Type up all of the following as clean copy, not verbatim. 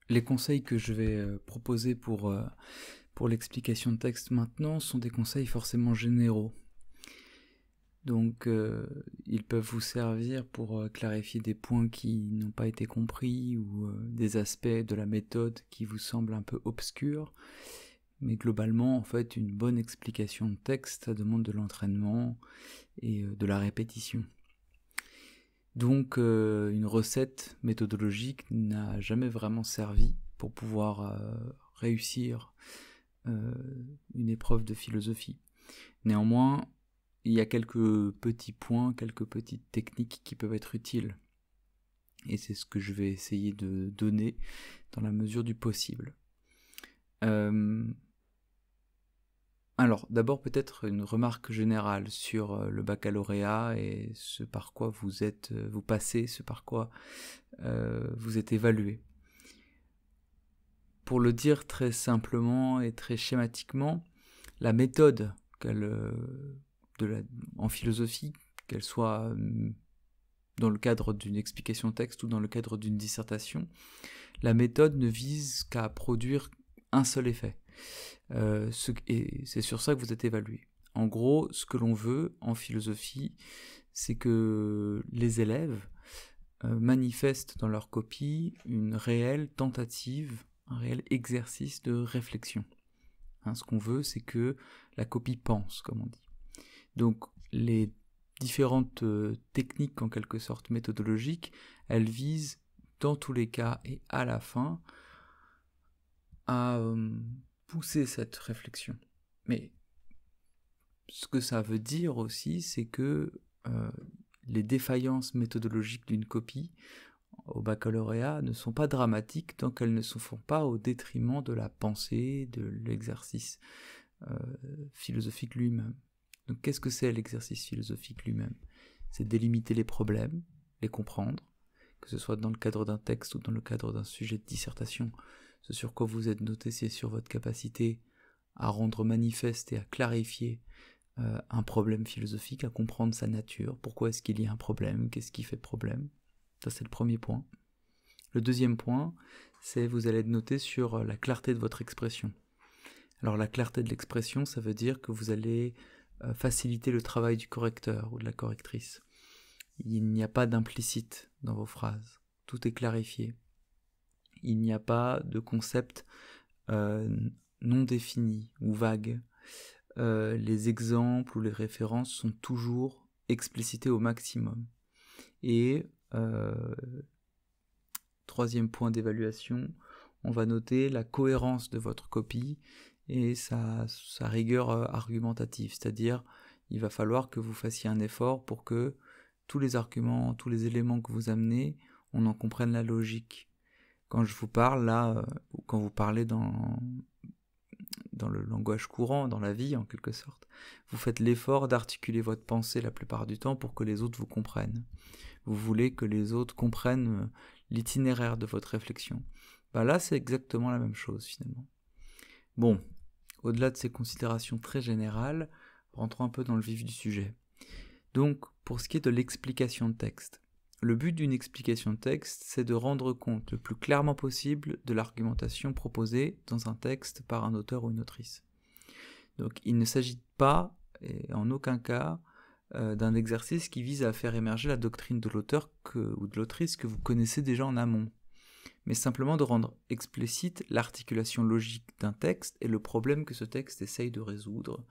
Les conseils que je vais proposer pour l'explication de texte maintenant sont des conseils forcément généraux. Donc ils peuvent vous servir pour clarifier des points qui n'ont pas été compris ou des aspects de la méthode qui vous semblent un peu obscurs. Mais globalement, en fait, une bonne explication de texte, ça demande de l'entraînement et de la répétition. Donc une recette méthodologique n'a jamais vraiment servi pour pouvoir réussir une épreuve de philosophie. Néanmoins, il y a quelques petits points, quelques petites techniques qui peuvent être utiles. Et c'est ce que je vais essayer de donner dans la mesure du possible. Alors, d'abord peut-être une remarque générale sur le baccalauréat et ce par quoi vous passez, ce par quoi vous êtes évalué. Pour le dire très simplement et très schématiquement, la méthode en philosophie, qu'elle soit dans le cadre d'une explication de texte ou dans le cadre d'une dissertation, la méthode ne vise qu'à produire un seul effet. Et c'est sur ça que vous êtes évalué. En gros, ce que l'on veut en philosophie, c'est que les élèves manifestent dans leur copie une réelle tentative, un réel exercice de réflexion. Ce qu'on veut, c'est que la copie pense, comme on dit. Donc, les différentes techniques, en quelque sorte méthodologiques, elles visent, dans tous les cas et à la fin, à pousser cette réflexion. Mais ce que ça veut dire aussi, c'est que les défaillances méthodologiques d'une copie au baccalauréat ne sont pas dramatiques tant qu'elles ne se font pas au détriment de la pensée, de l'exercice philosophique lui-même. Donc qu'est-ce que c'est l'exercice philosophique lui-même? C'est délimiter les problèmes, les comprendre, que ce soit dans le cadre d'un texte ou dans le cadre d'un sujet de dissertation. Ce sur quoi vous êtes noté, c'est sur votre capacité à rendre manifeste et à clarifier un problème philosophique, à comprendre sa nature, pourquoi est-ce qu'il y a un problème, qu'est-ce qui fait problème. Ça, c'est le premier point. Le deuxième point, c'est vous allez être noté sur la clarté de votre expression. Alors la clarté de l'expression, ça veut dire que vous allez faciliter le travail du correcteur ou de la correctrice. Il n'y a pas d'implicite dans vos phrases, tout est clarifié. Il n'y a pas de concept non défini ou vague. Les exemples ou les références sont toujours explicités au maximum. Et troisième point d'évaluation, on va noter la cohérence de votre copie et sa rigueur argumentative, c'est-à-dire il va falloir que vous fassiez un effort pour que tous les arguments, tous les éléments que vous amenez, on en comprenne la logique. Quand je vous parle là, ou quand vous parlez dans le langage courant, dans la vie en quelque sorte, vous faites l'effort d'articuler votre pensée la plupart du temps pour que les autres vous comprennent. Vous voulez que les autres comprennent l'itinéraire de votre réflexion. Là, c'est exactement la même chose finalement. Bon, au-delà de ces considérations très générales, rentrons un peu dans le vif du sujet. Donc, pour ce qui est de l'explication de texte, le but d'une explication de texte, c'est de rendre compte le plus clairement possible de l'argumentation proposée dans un texte par un auteur ou une autrice. Donc, il ne s'agit pas, et en aucun cas, d'un exercice qui vise à faire émerger la doctrine de l'auteur ou de l'autrice que vous connaissez déjà en amont, mais simplement de rendre explicite l'articulation logique d'un texte et le problème que ce texte essaye de résoudre,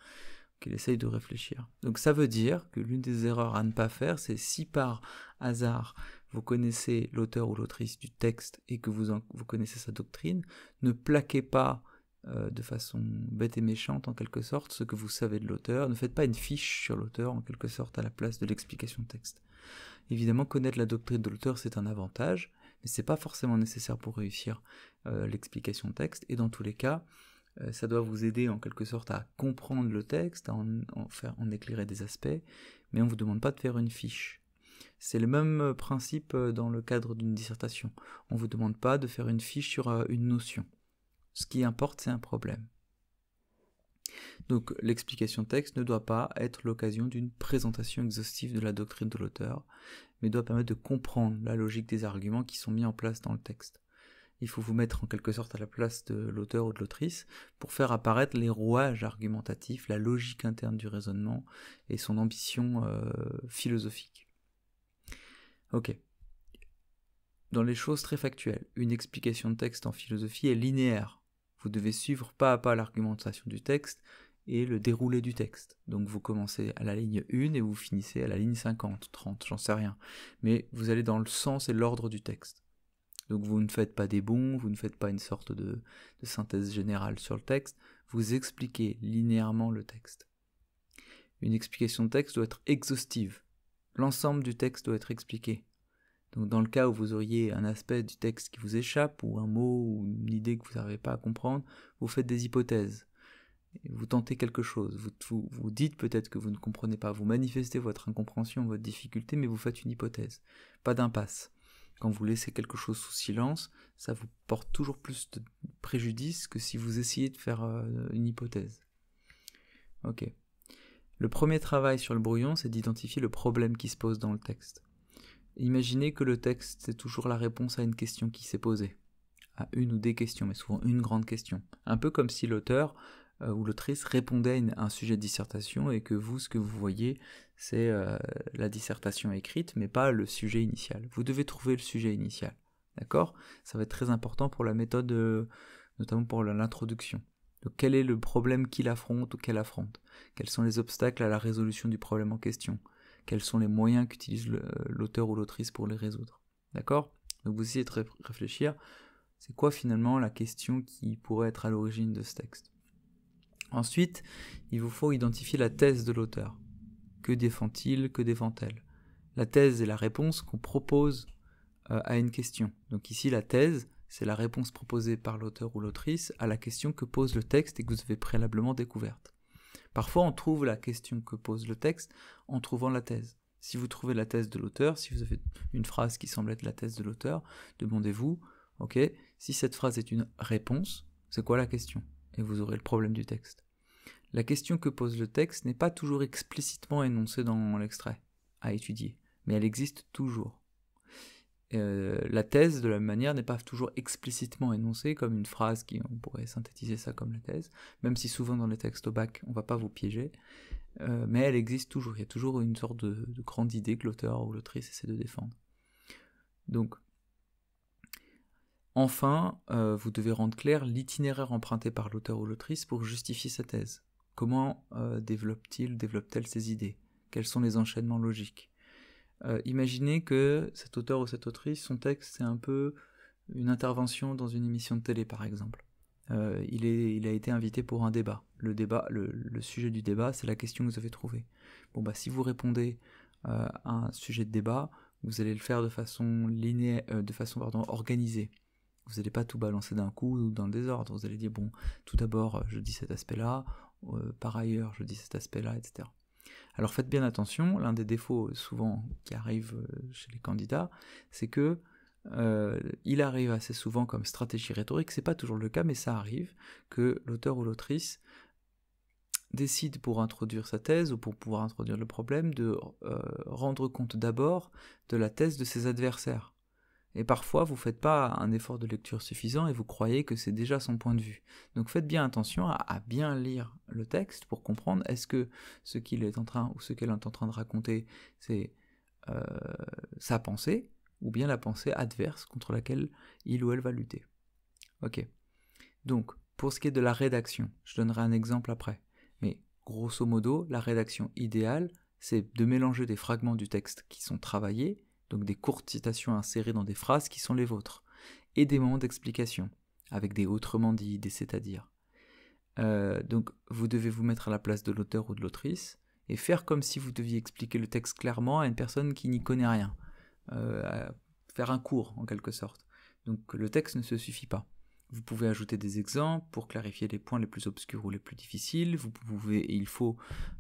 qu'il essaye de réfléchir. Donc ça veut dire que l'une des erreurs à ne pas faire, c'est si par hasard vous connaissez l'auteur ou l'autrice du texte et que vous connaissez sa doctrine, ne plaquez pas de façon bête et méchante en quelque sorte ce que vous savez de l'auteur, ne faites pas une fiche sur l'auteur en quelque sorte à la place de l'explication de texte. Évidemment, connaître la doctrine de l'auteur c'est un avantage, mais c'est pas forcément nécessaire pour réussir l'explication de texte, et dans tous les cas, ça doit vous aider en quelque sorte à comprendre le texte, à en éclairer des aspects, mais on ne vous demande pas de faire une fiche. C'est le même principe dans le cadre d'une dissertation. On ne vous demande pas de faire une fiche sur une notion. Ce qui importe, c'est un problème. Donc l'explication de texte ne doit pas être l'occasion d'une présentation exhaustive de la doctrine de l'auteur, mais doit permettre de comprendre la logique des arguments qui sont mis en place dans le texte. il faut vous mettre en quelque sorte à la place de l'auteur ou de l'autrice pour faire apparaître les rouages argumentatifs, la logique interne du raisonnement et son ambition philosophique. Ok. Dans les choses très factuelles, une explication de texte en philosophie est linéaire. Vous devez suivre pas à pas l'argumentation du texte et le déroulé du texte. Donc vous commencez à la ligne 1 et vous finissez à la ligne 50, 30, j'en sais rien. Mais vous allez dans le sens et l'ordre du texte. Donc vous ne faites pas des bonds, vous ne faites pas une sorte de synthèse générale sur le texte, vous expliquez linéairement le texte. Une explication de texte doit être exhaustive. L'ensemble du texte doit être expliqué. Donc dans le cas où vous auriez un aspect du texte qui vous échappe, ou un mot, ou une idée que vous n'arrivez pas à comprendre, vous faites des hypothèses. Vous tentez quelque chose, vous dites peut-être que vous ne comprenez pas, vous manifestez votre incompréhension, votre difficulté, mais vous faites une hypothèse. Pas d'impasse. Quand vous laissez quelque chose sous silence, ça vous porte toujours plus de préjudice que si vous essayez de faire une hypothèse. Ok. Le premier travail sur le brouillon, c'est d'identifier le problème qui se pose dans le texte. Imaginez que le texte, c'est toujours la réponse à une question qui s'est posée. À une ou des questions, mais souvent une grande question. Un peu comme si l'auteur ou l'autrice répondait à un sujet de dissertation et que vous, ce que vous voyez, c'est la dissertation écrite, mais pas le sujet initial. Vous devez trouver le sujet initial. D'accord ? Ça va être très important pour la méthode, notamment pour l'introduction. Donc, quel est le problème qu'il affronte ou qu'elle affronte ? Quels sont les obstacles à la résolution du problème en question ? Quels sont les moyens qu'utilise l'auteur ou l'autrice pour les résoudre. D'accord ? Donc vous essayez de réfléchir, c'est quoi finalement la question qui pourrait être à l'origine de ce texte. Ensuite, il vous faut identifier la thèse de l'auteur. Que défend-il, que défend-elle ? La thèse est la réponse qu'on propose à une question. Donc ici, la thèse, c'est la réponse proposée par l'auteur ou l'autrice à la question que pose le texte et que vous avez préalablement découverte. Parfois, on trouve la question que pose le texte en trouvant la thèse. Si vous trouvez la thèse de l'auteur, si vous avez une phrase qui semble être la thèse de l'auteur, demandez-vous, ok, si cette phrase est une réponse, c'est quoi la question ? Et vous aurez le problème du texte. La question que pose le texte n'est pas toujours explicitement énoncée dans l'extrait à étudier, mais elle existe toujours. La thèse, de la même manière, n'est pas toujours explicitement énoncée comme une phrase, on pourrait synthétiser ça comme la thèse, même si souvent dans les textes au bac, on ne va pas vous piéger, mais elle existe toujours. Il y a toujours une sorte de grande idée que l'auteur ou l'autrice essaie de défendre. Donc, enfin, vous devez rendre clair l'itinéraire emprunté par l'auteur ou l'autrice pour justifier sa thèse. Comment développe-t-elle ses idées ? Quels sont les enchaînements logiques ? Imaginez que cet auteur ou cette autrice, son texte, c'est un peu une intervention dans une émission de télé, par exemple. Il a été invité pour un débat. Le sujet du débat, c'est la question que vous avez trouvée. Bon, bah, si vous répondez à un sujet de débat, vous allez le faire de façon organisée. Vous n'allez pas tout balancer d'un coup ou dans le désordre. Vous allez dire, bon, tout d'abord, je dis cet aspect-là, par ailleurs, je dis cet aspect-là, etc. Alors faites bien attention, l'un des défauts souvent qui arrivent chez les candidats, c'est que il arrive assez souvent comme stratégie rhétorique, c'est pas toujours le cas, mais ça arrive, que l'auteur ou l'autrice décide pour introduire sa thèse ou pour pouvoir introduire le problème de rendre compte d'abord de la thèse de ses adversaires. Et parfois, vous ne faites pas un effort de lecture suffisant et vous croyez que c'est déjà son point de vue. Donc faites bien attention à bien lire le texte pour comprendre est-ce que ce qu'il est en train ou ce qu'elle est en train de raconter, c'est sa pensée ou bien la pensée adverse contre laquelle il ou elle va lutter. Ok. Donc, pour ce qui est de la rédaction, je donnerai un exemple après. Mais grosso modo, la rédaction idéale, c'est de mélanger des fragments du texte qui sont travaillés, donc des courtes citations insérées dans des phrases qui sont les vôtres, et des moments d'explication, avec des autrement dit, des c'est-à-dire. Donc vous devez vous mettre à la place de l'auteur ou de l'autrice, et faire comme si vous deviez expliquer le texte clairement à une personne qui n'y connaît rien. Faire un cours, en quelque sorte. Donc le texte ne se suffit pas. Vous pouvez ajouter des exemples pour clarifier les points les plus obscurs ou les plus difficiles. Il faut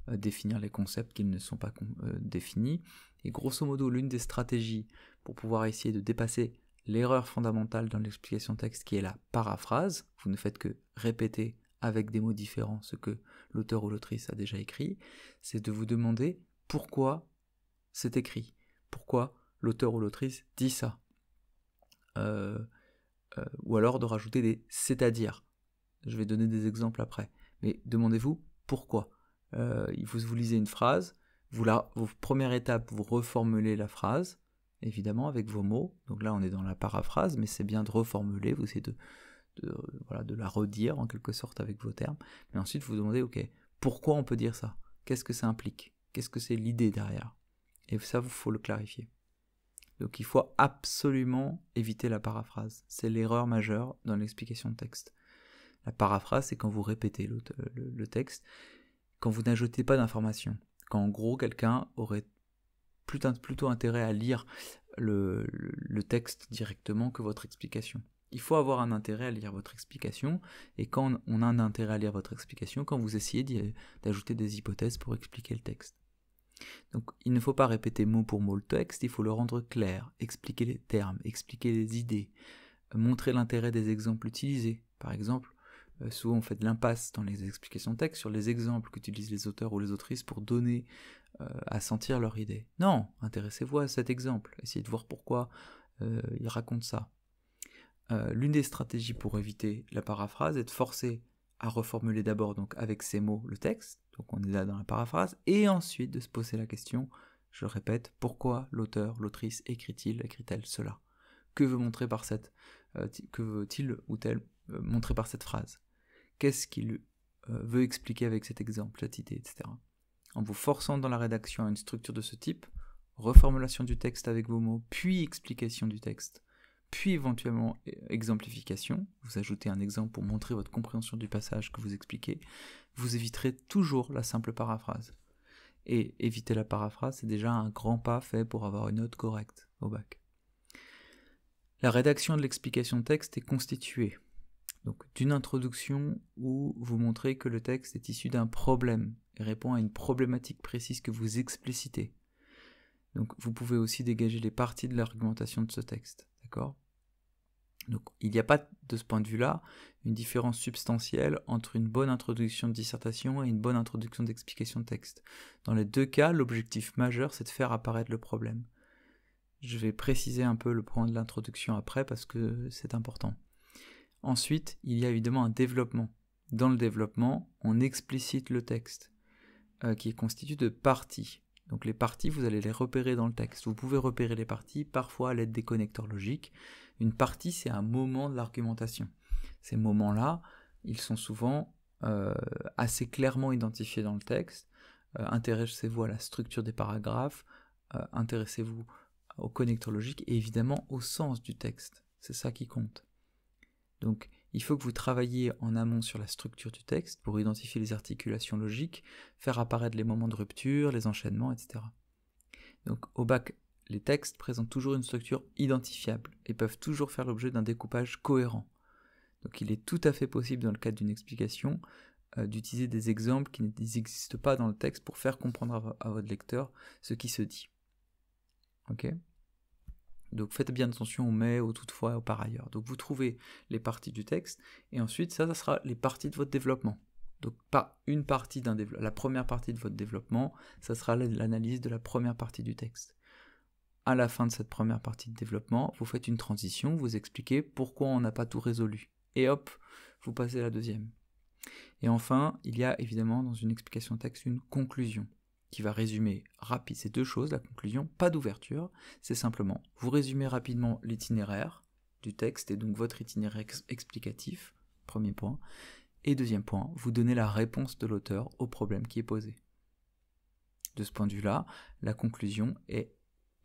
définir les concepts qui ne sont pas définis. Et grosso modo, l'une des stratégies pour pouvoir essayer de dépasser l'erreur fondamentale dans l'explication texte qui est la paraphrase, vous ne faites que répéter avec des mots différents ce que l'auteur ou l'autrice a déjà écrit, c'est de vous demander pourquoi c'est écrit, pourquoi l'auteur ou l'autrice dit ça. ou alors de rajouter des « c'est-à-dire ». Je vais donner des exemples après. Mais demandez-vous pourquoi. Vous lisez une phrase, première étape, vous reformulez la phrase, évidemment avec vos mots. Donc là, on est dans la paraphrase, mais c'est bien de reformuler, vous essayez de la redire en quelque sorte avec vos termes. Mais ensuite, vous demandez, ok, pourquoi on peut dire ça? Qu'est-ce que ça implique? Qu'est-ce que c'est l'idée derrière? Et ça, il faut le clarifier. Donc il faut absolument éviter la paraphrase. C'est l'erreur majeure dans l'explication de texte. La paraphrase, c'est quand vous répétez le texte, quand vous n'ajoutez pas d'informations. Quand en gros, quelqu'un aurait plutôt intérêt à lire le texte directement que votre explication. Il faut avoir un intérêt à lire votre explication, et quand on a un intérêt à lire votre explication, quand vous essayez d'ajouter des hypothèses pour expliquer le texte. Donc il ne faut pas répéter mot pour mot le texte, il faut le rendre clair, expliquer les termes, expliquer les idées, montrer l'intérêt des exemples utilisés. Par exemple, souvent on fait de l'impasse dans les explications de texte sur les exemples qu'utilisent les auteurs ou les autrices pour donner à sentir leur idée. Non, intéressez-vous à cet exemple, essayez de voir pourquoi il raconte ça. L'une des stratégies pour éviter la paraphrase est de forcer à reformuler d'abord donc avec ces mots le texte, donc on est là dans la paraphrase, et ensuite de se poser la question, je le répète, pourquoi l'auteur, l'autrice écrit-elle cela? Que veut-il ou tel montrer par cette phrase? Qu'est-ce qu'il veut expliquer avec cet exemple, cette idée, etc. En vous forçant dans la rédaction à une structure de ce type, reformulation du texte avec vos mots, puis explication du texte, puis éventuellement exemplification, vous ajoutez un exemple pour montrer votre compréhension du passage que vous expliquez, vous éviterez toujours la simple paraphrase. Et éviter la paraphrase, c'est déjà un grand pas fait pour avoir une note correcte au bac. La rédaction de l'explication de texte est constituée donc d'une introduction où vous montrez que le texte est issu d'un problème et répond à une problématique précise que vous explicitez. Donc vous pouvez aussi dégager les parties de l'argumentation de ce texte, d'accord ? Donc il n'y a pas de ce point de vue-là une différence substantielle entre une bonne introduction de dissertation et une bonne introduction d'explication de texte. Dans les deux cas, l'objectif majeur c'est de faire apparaître le problème. Je vais préciser un peu le point de l'introduction après parce que c'est important. Ensuite, il y a évidemment un développement. Dans le développement, on explicite le texte qui est constitué de parties. Donc les parties, vous allez les repérer dans le texte. Vous pouvez repérer les parties parfois à l'aide des connecteurs logiques. Une partie, c'est un moment de l'argumentation. Ces moments-là, ils sont souvent assez clairement identifiés dans le texte. Intéressez-vous à la structure des paragraphes, intéressez-vous aux connecteurs logiques et évidemment au sens du texte. C'est ça qui compte. Donc, il faut que vous travailliez en amont sur la structure du texte pour identifier les articulations logiques, faire apparaître les moments de rupture, les enchaînements, etc. Donc, au bac, les textes présentent toujours une structure identifiable et peuvent toujours faire l'objet d'un découpage cohérent. Donc, il est tout à fait possible, dans le cadre d'une explication, d'utiliser des exemples qui n'existent pas dans le texte pour faire comprendre à votre lecteur ce qui se dit. Ok ? Donc faites bien attention au mais, au toutefois, au par ailleurs. Donc vous trouvez les parties du texte, et ensuite ça sera les parties de votre développement. Donc pas une partie la première partie de votre développement, ça sera l'analyse de la première partie du texte. À la fin de cette première partie de développement, vous faites une transition, vous expliquez pourquoi on n'a pas tout résolu. Et hop, vous passez à la deuxième. Et enfin, il y a évidemment dans une explication de texte une conclusion, qui va résumer rapide ces deux choses, la conclusion, pas d'ouverture, c'est simplement, vous résumez rapidement l'itinéraire du texte et donc votre itinéraire explicatif, premier point, et deuxième point, vous donnez la réponse de l'auteur au problème qui est posé. De ce point de vue-là, la conclusion est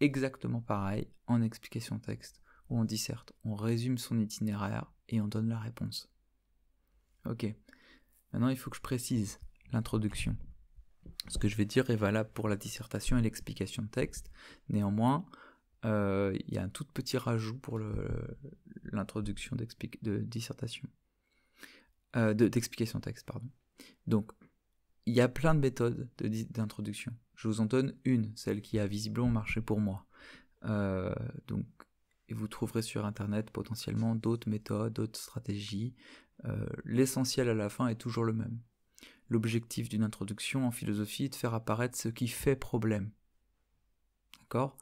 exactement pareille en explication de texte, où on disserte, on résume son itinéraire et on donne la réponse. Ok, maintenant il faut que je précise l'introduction. Ce que je vais dire est valable pour la dissertation et l'explication de texte. Néanmoins, il y a un tout petit rajout pour l'introduction de dissertation. D'explication de texte, pardon. Donc, il y a plein de méthodes d'introduction. Je vous en donne une, celle qui a visiblement marché pour moi. Et vous trouverez sur Internet potentiellement d'autres méthodes, d'autres stratégies. L'essentiel à la fin est toujours le même. L'objectif d'une introduction en philosophie est de faire apparaître ce qui fait problème. D'accord ?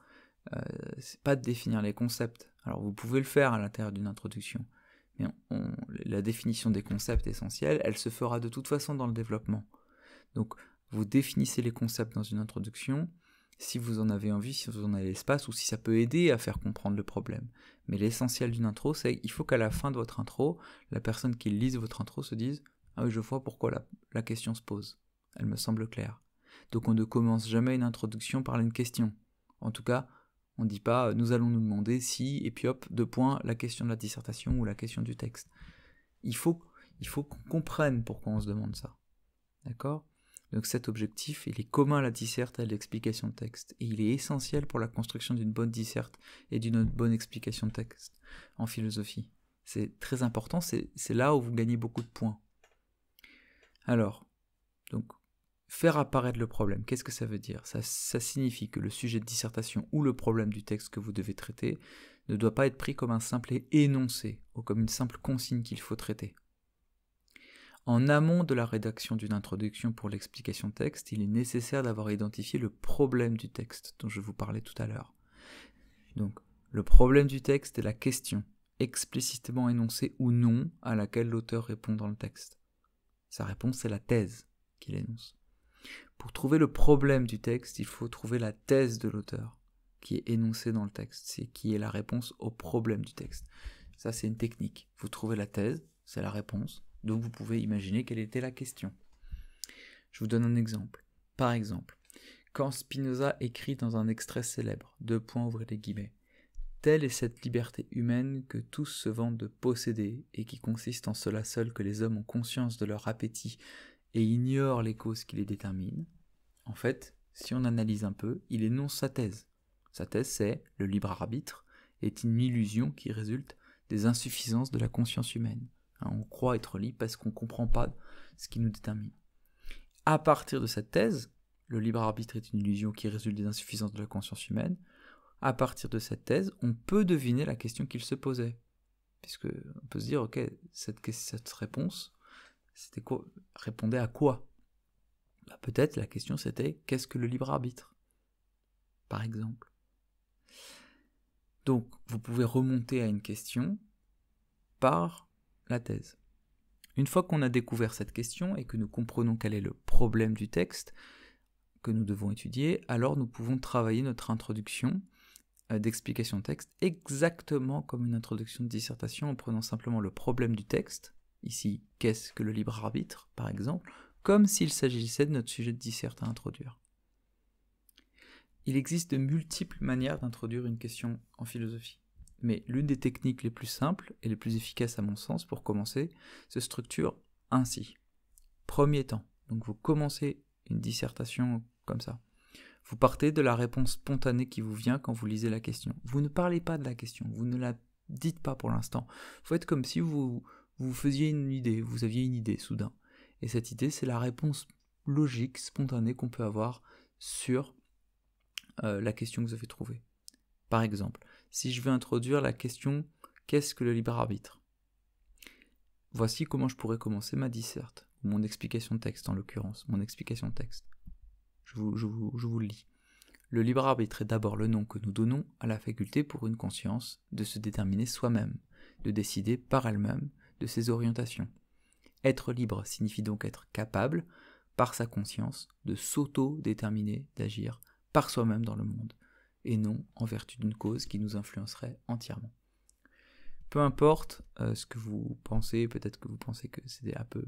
C'est pas de définir les concepts. Alors vous pouvez le faire à l'intérieur d'une introduction, Mais la définition des concepts essentiels, elle se fera de toute façon dans le développement. Donc, vous définissez les concepts dans une introduction, si vous en avez envie, si vous en avez l'espace, ou si ça peut aider à faire comprendre le problème. Mais l'essentiel d'une intro, c'est qu'il faut qu'à la fin de votre intro, la personne qui lise votre intro se dise « Ah oui, je vois pourquoi la question se pose. Elle me semble claire. » Donc on ne commence jamais une introduction par une question. En tout cas, on ne dit pas « Nous allons nous demander si… » et puis hop, 2 points, la question de la dissertation ou la question du texte. Il faut qu'on comprenne pourquoi on se demande ça. D'accord ? Donc cet objectif, il est commun à la disserte et à l'explication de texte. Et il est essentiel pour la construction d'une bonne disserte et d'une bonne explication de texte en philosophie. C'est très important, c'est là où vous gagnez beaucoup de points. Alors, donc, faire apparaître le problème, qu'est-ce que ça veut dire ? Ça signifie que le sujet de dissertation ou le problème du texte que vous devez traiter ne doit pas être pris comme un simple énoncé ou comme une simple consigne qu'il faut traiter. En amont de la rédaction d'une introduction pour l'explication de texte, il est nécessaire d'avoir identifié le problème du texte dont je vous parlais tout à l'heure. Donc, le problème du texte est la question, explicitement énoncée ou non, à laquelle l'auteur répond dans le texte. Sa réponse, c'est la thèse qu'il énonce. Pour trouver le problème du texte, il faut trouver la thèse de l'auteur, qui est énoncée dans le texte, c'est qui est la réponse au problème du texte. Ça, c'est une technique. Vous trouvez la thèse, c'est la réponse. Donc vous pouvez imaginer quelle était la question. Je vous donne un exemple. Par exemple, quand Spinoza écrit dans un extrait célèbre, telle est cette liberté humaine que tous se vantent de posséder et qui consiste en cela seul que les hommes ont conscience de leur appétit et ignorent les causes qui les déterminent. En fait, si on analyse un peu, il énonce sa thèse. Sa thèse, c'est « le libre arbitre est une illusion qui résulte des insuffisances de la conscience humaine ». On croit être libre parce qu'on ne comprend pas ce qui nous détermine. À partir de cette thèse, le libre arbitre est une illusion qui résulte des insuffisances de la conscience humaine. À partir de cette thèse, on peut deviner la question qu'il se posait. Puisque on peut se dire, ok, cette réponse, c'était quoi, répondait à quoi ? Peut-être la question c'était, qu'est-ce que le libre arbitre ? Par exemple. Donc, vous pouvez remonter à une question par la thèse. Une fois qu'on a découvert cette question et que nous comprenons quel est le problème du texte que nous devons étudier, alors nous pouvons travailler notre introduction d'explication de texte exactement comme une introduction de dissertation en prenant simplement le problème du texte, ici, qu'est-ce que le libre arbitre, par exemple, comme s'il s'agissait de notre sujet de disserte à introduire. Il existe de multiples manières d'introduire une question en philosophie. Mais l'une des techniques les plus simples et les plus efficaces à mon sens pour commencer se structure ainsi. Premier temps, donc vous commencez une dissertation comme ça. Vous partez de la réponse spontanée qui vous vient quand vous lisez la question. Vous ne parlez pas de la question, vous ne la dites pas pour l'instant. Vous faites comme si vous faisiez une idée, vous aviez une idée soudain. Et cette idée, c'est la réponse logique, spontanée qu'on peut avoir sur la question que vous avez trouvée. Par exemple, si je veux introduire la question « Qu'est-ce que le libre arbitre ?» Voici comment je pourrais commencer ma disserte, ou mon explication de texte en l'occurrence, mon explication de texte. Je vous le lis. Le libre arbitre est d'abord le nom que nous donnons à la faculté pour une conscience de se déterminer soi-même, de décider par elle-même de ses orientations. Être libre signifie donc être capable, par sa conscience, de s'auto-déterminer, d'agir par soi-même dans le monde, et non en vertu d'une cause qui nous influencerait entièrement. Peu importe ce que vous pensez, peut-être que vous pensez que c'est un peu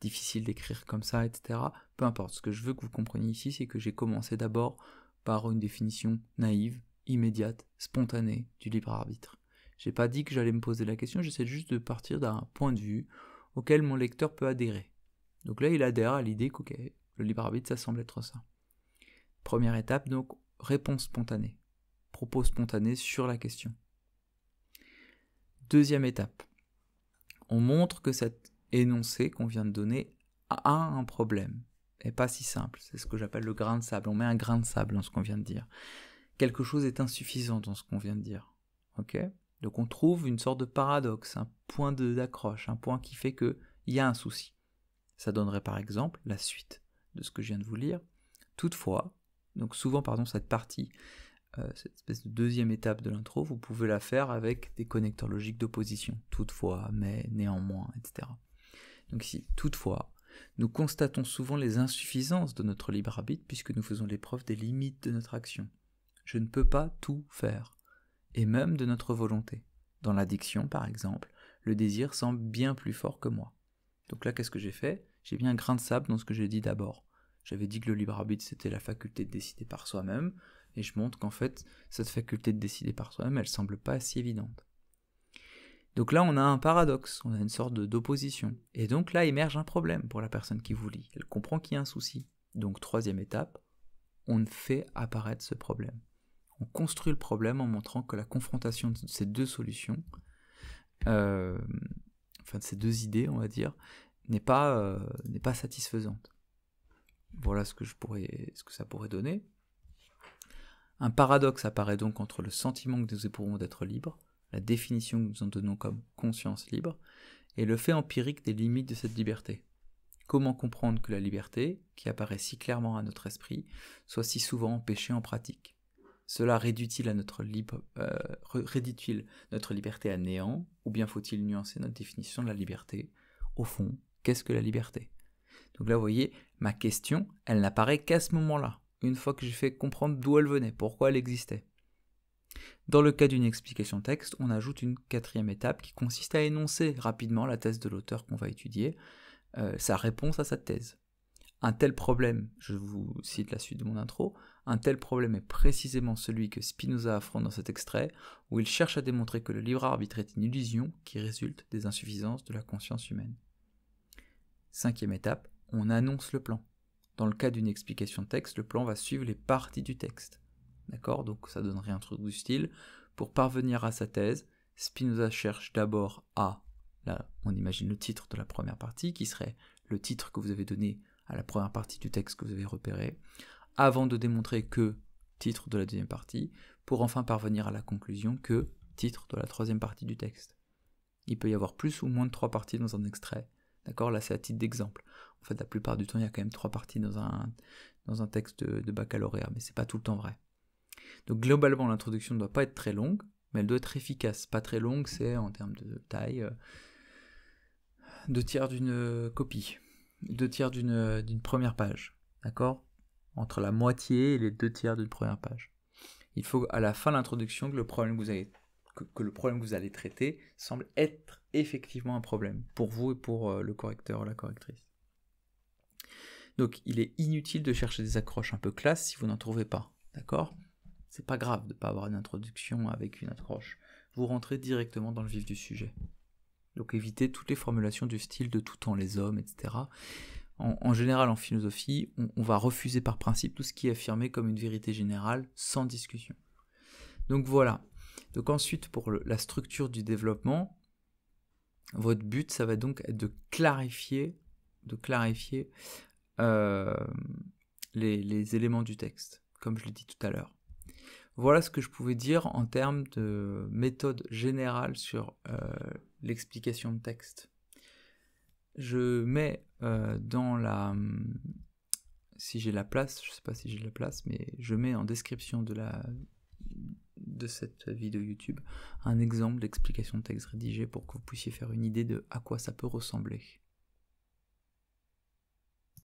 difficile d'écrire comme ça, etc. Peu importe, ce que je veux que vous compreniez ici, c'est que j'ai commencé d'abord par une définition naïve, immédiate, spontanée du libre arbitre. J'ai pas dit que j'allais me poser la question, j'essaie juste de partir d'un point de vue auquel mon lecteur peut adhérer. Donc là, il adhère à l'idée que le libre arbitre, ça semble être ça. Première étape, donc, réponse spontanée. Propos spontané sur la question. Deuxième étape. On montre que cet énoncé qu'on vient de donner a un problème. Et pas si simple. C'est ce que j'appelle le grain de sable. On met un grain de sable dans ce qu'on vient de dire. Quelque chose est insuffisant dans ce qu'on vient de dire. Ok ? Donc on trouve une sorte de paradoxe, un point d'accroche, un point qui fait qu'il y a un souci. Ça donnerait par exemple la suite de ce que je viens de vous lire. Toutefois, donc souvent cette partie cette espèce de deuxième étape de l'intro, vous pouvez la faire avec des connecteurs logiques d'opposition, toutefois, mais, néanmoins, etc. Donc ici, toutefois, nous constatons souvent les insuffisances de notre libre arbitre puisque nous faisons l'épreuve des limites de notre action. Je ne peux pas tout faire, et même de notre volonté. Dans l'addiction, par exemple, le désir semble bien plus fort que moi. Donc là, qu'est-ce que j'ai fait? J'ai mis un grain de sable dans ce que j'ai dit d'abord. J'avais dit que le libre arbitre, c'était la faculté de décider par soi-même, et je montre qu'en fait, cette faculté de décider par soi-même, elle semble pas si évidente. Donc là, on a un paradoxe, on a une sorte d'opposition. Et donc là, émerge un problème pour la personne qui vous lit. Elle comprend qu'il y a un souci. Donc, troisième étape, on fait apparaître ce problème. On construit le problème en montrant que la confrontation de ces deux solutions, de ces deux idées, on va dire, n'est pas satisfaisante. Voilà ce que ça pourrait donner. Un paradoxe apparaît donc entre le sentiment que nous éprouvons d'être libres, la définition que nous en donnons comme conscience libre, et le fait empirique des limites de cette liberté. Comment comprendre que la liberté, qui apparaît si clairement à notre esprit, soit si souvent empêchée en pratique? Cela réduit-il notre liberté à néant, ou bien faut-il nuancer notre définition de la liberté? Au fond, qu'est-ce que la liberté? Donc là, vous voyez, ma question, elle n'apparaît qu'à ce moment-là, une fois que j'ai fait comprendre d'où elle venait, pourquoi elle existait. Dans le cas d'une explication texte, on ajoute une quatrième étape qui consiste à énoncer rapidement la thèse de l'auteur qu'on va étudier, sa réponse à sa thèse. Un tel problème, je vous cite la suite de mon intro, un tel problème est précisément celui que Spinoza affronte dans cet extrait, où il cherche à démontrer que le libre arbitre est une illusion qui résulte des insuffisances de la conscience humaine. Cinquième étape, on annonce le plan. Dans le cas d'une explication de texte, le plan va suivre les parties du texte. D'accord? Donc ça donnerait un truc du style, pour parvenir à sa thèse, Spinoza cherche d'abord à, là on imagine le titre de la première partie, qui serait le titre que vous avez donné à la première partie du texte que vous avez repéré, avant de démontrer que, titre de la deuxième partie, pour enfin parvenir à la conclusion que, titre de la troisième partie du texte. Il peut y avoir plus ou moins de 3 parties dans un extrait. D'accord? Là, c'est à titre d'exemple. En fait, la plupart du temps, il y a quand même 3 parties dans un texte de baccalauréat, mais c'est pas tout le temps vrai. Donc, globalement, l'introduction ne doit pas être très longue, mais elle doit être efficace. Pas très longue, c'est en termes de taille, 2/3 d'une copie, 2/3 d'une première page. D'accord? Entre la moitié et les 2/3 d'une première page. Il faut à la fin de l'introduction que le problème que vous allez traiter semble être effectivement un problème pour vous et pour le correcteur ou la correctrice. Donc il est inutile de chercher des accroches un peu classe si vous n'en trouvez pas, d'accord? C'est pas grave de ne pas avoir une introduction avec une accroche. Vous rentrez directement dans le vif du sujet. Donc évitez toutes les formulations du style de tout temps les hommes, etc. En général, en philosophie, on va refuser par principe tout ce qui est affirmé comme une vérité générale sans discussion. Donc voilà. Donc ensuite, pour la structure du développement, votre but, ça va donc être de clarifier les éléments du texte, comme je l'ai dit tout à l'heure. Voilà ce que je pouvais dire en termes de méthode générale sur l'explication de texte. Je mets si j'ai la place, je ne sais pas si j'ai la place, mais je mets en description de cette vidéo YouTube un exemple d'explication de texte rédigée pour que vous puissiez faire une idée de à quoi ça peut ressembler.